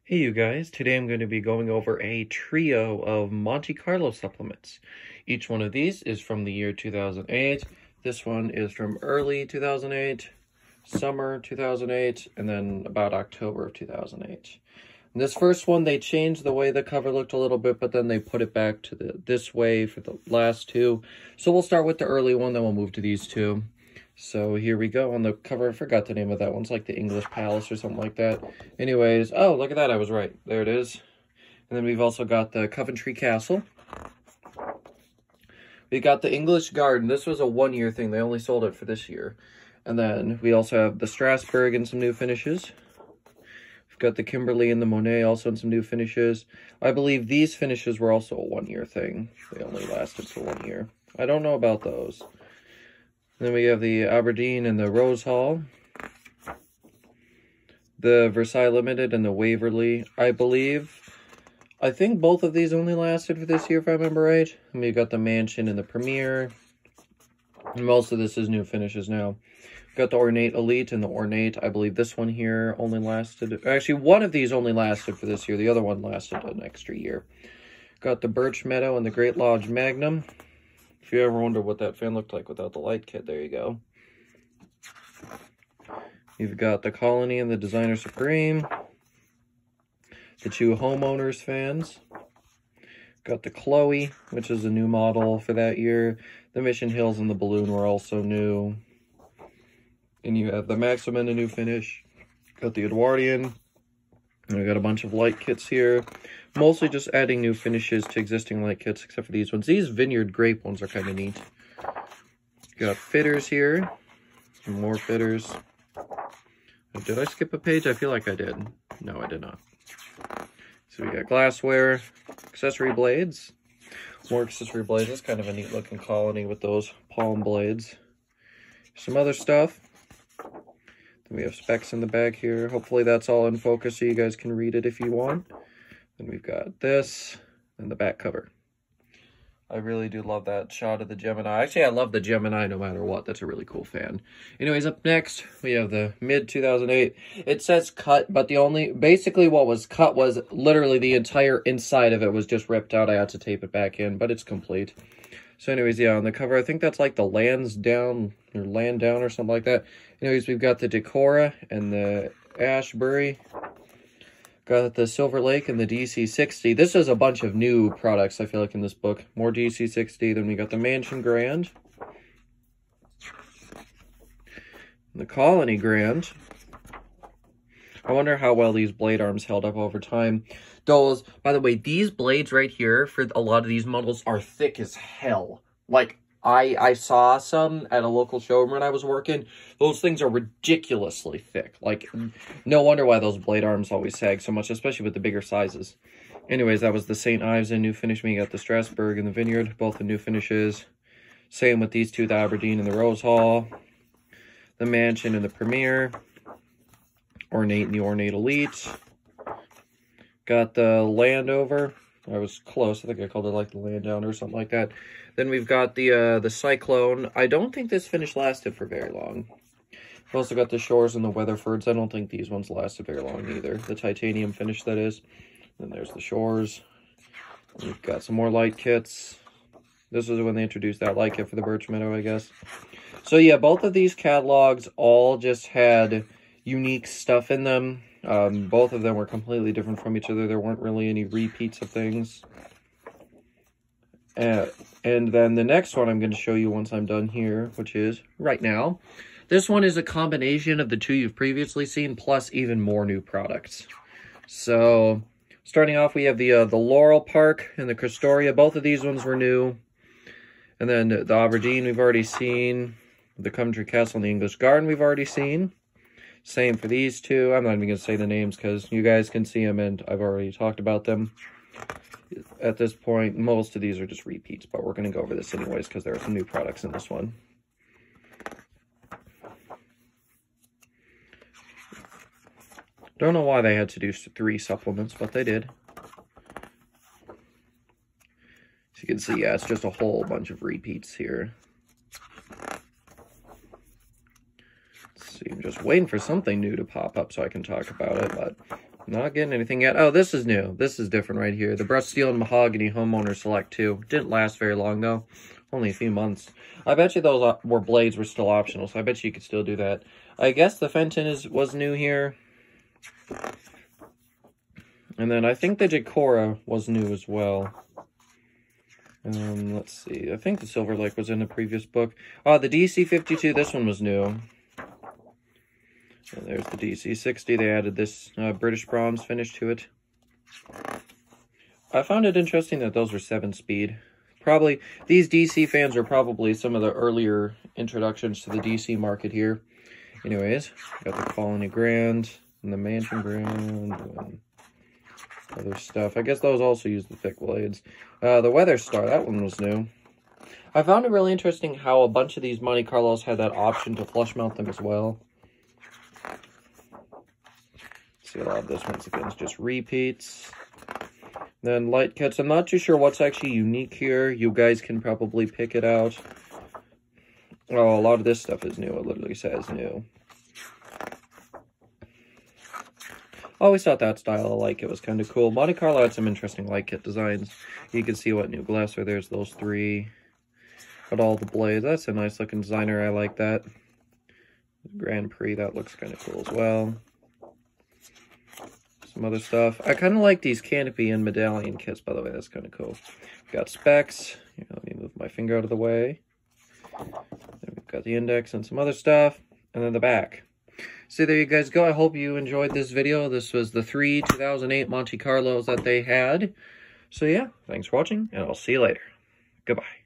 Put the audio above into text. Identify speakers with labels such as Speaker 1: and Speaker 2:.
Speaker 1: Hey you guys, today I'm going to be going over a trio of Monte Carlo supplements. Each one of these is from the year 2008. This one is from early 2008, summer 2008, and then about October of 2008. And this first one, they changed the way the cover looked a little bit, but then they put it back to this way for the last two. So we'll start with the early one, then we'll move to these two. So here we go on the cover. I forgot the name of that one. It's like the English Palace or something like that. Anyways, oh, look at that. I was right. There it is. And then we've also got the Coventry Castle. We got the English Garden. This was a one-year thing. They only sold it for this year. And then we also have the Strasbourg and some new finishes. We've got the Kimberly and the Monet also in some new finishes. I believe these finishes were also a one-year thing. They only lasted for 1 year. I don't know about those. Then we have the Aberdeen and the Rose Hall, the Versailles Limited and the Waverly, I believe. I think both of these only lasted for this year, if I remember right. And we've got the Mansion and the Premier. And most of this is new finishes now. We've got the Ornate Elite and the Ornate. I believe this one here only lasted... Actually, one of these only lasted for this year. The other one lasted an extra year. Got the Birch Meadow and the Great Lodge Magnum. If you ever wonder what that fan looked like without the light kit, there you go. You've got the Colony and the Designer Supreme. The two Homeowners fans. Got the Chloe, which is a new model for that year. The Mission Hills and the Balloon were also new. And you have the Maxim and a new finish. Got the Edwardian. And we got a bunch of light kits here. Mostly just adding new finishes to existing light kits, except for these ones. These Vineyard Grape ones are kind of neat. Got fitters here. Some more fitters. Did I skip a page? I feel like I did. No, I did not. So we got glassware, accessory blades. More accessory blades. That's kind of a neat looking colony with those palm blades. Some other stuff. Then we have specs in the back here. Hopefully that's all in focus so you guys can read it if you want. Then we've got this and the back cover. I really do love that shot of the Gemini. Actually, I love the Gemini no matter what. That's a really cool fan. Anyways, up next, we have the mid-2008. It says cut, but basically what was cut was literally the entire inside of it was just ripped out. I had to tape it back in, but it's complete. So anyways, yeah, on the cover, I think that's like the Land Down or something like that. Anyways, we've got the Decora and the Ashbury. Got the Silver Lake and the DC60. This is a bunch of new products, I feel like, in this book. More DC60. Then we got the Mansion Grand. And the Colony Grand. I wonder how well these blade arms held up over time. Those, by the way, these blades right here for a lot of these models are thick as hell. Like, I saw some at a local showroom when I was working. Those things are ridiculously thick. Like, no wonder why those blade arms always sag so much, especially with the bigger sizes. Anyways, that was the St. Ives in new finish. We got the Strasbourg and the Vineyard, both in new finishes. Same with these two, the Aberdeen and the Rose Hall. The Mansion and the Premier. Ornate and the Ornate Elite. Got the Landover. I was close. I think I called it like the Landowner or something like that. Then we've got the Cyclone. I don't think this finish lasted for very long. We've also got the Shores and the Weatherfords. I don't think these ones lasted very long either. The titanium finish, that is. Then there's the Shores. We've got some more light kits. This is when they introduced that light kit for the Birch Meadow, I guess. So yeah, both of these catalogs all just had unique stuff in them. Both of them were completely different from each other. There weren't really any repeats of things. And then the next one I'm going to show you once I'm done here, which is right now. This one is a combination of the two you've previously seen, plus even more new products. So, starting off, we have the Laurel Park and the Christoria. Both of these ones were new. And then the Aberdeen we've already seen. The Coventry Castle and the English Garden we've already seen. Same for these two. I'm not even going to say the names because you guys can see them and I've already talked about them. At this point, most of these are just repeats, but we're going to go over this anyways because there are some new products in this one. Don't know why they had to do 3 supplements, but they did. As you can see, yeah, it's just a whole bunch of repeats here. Let's see, I'm just waiting for something new to pop up so I can talk about it, but Not getting anything yet. Oh, this is new. This is different right here. The Brushed Steel and Mahogany Homeowner Select 2. Didn't last very long, though. Only a few months. I bet you those blades were still optional, so I bet you could still do that. I guess the Fenton was new here. And then I think the Jacora was new as well. Let's see. I think the Silver Lake was in the previous book. Oh, the DC-52, this one was new. And there's the DC-60. They added this British bronze finish to it. I found it interesting that those were 7-speed. Probably, these DC fans are probably some of the earlier introductions to the DC market here. Anyways, got the Colony Grand and the Mansion Grand and other stuff. I guess those also use the thick blades. The Weather Star, that one was new. I found it really interesting how a bunch of these Monte Carlos had that option to flush mount them as well. See, a lot of this, once again, is just repeats. Then light kits. I'm not too sure what's actually unique here. You guys can probably pick it out. Oh, a lot of this stuff is new. It literally says new. Always thought that style of light kit was kind of cool. Monte Carlo had some interesting light kit designs. You can see what new glass are. There's those 3. Got all the blades. That's a nice looking designer. I like that. Grand Prix, that looks kind of cool as well. Some other stuff. I kind of like these canopy and medallion kits, by the way. That's kind of cool. Got specs. Let me move my finger out of the way. Then we've got the index and some other stuff. And then the back. So there you guys go. I hope you enjoyed this video. This was the 3 2008 Monte Carlos that they had. So yeah, thanks for watching, and I'll see you later. Goodbye.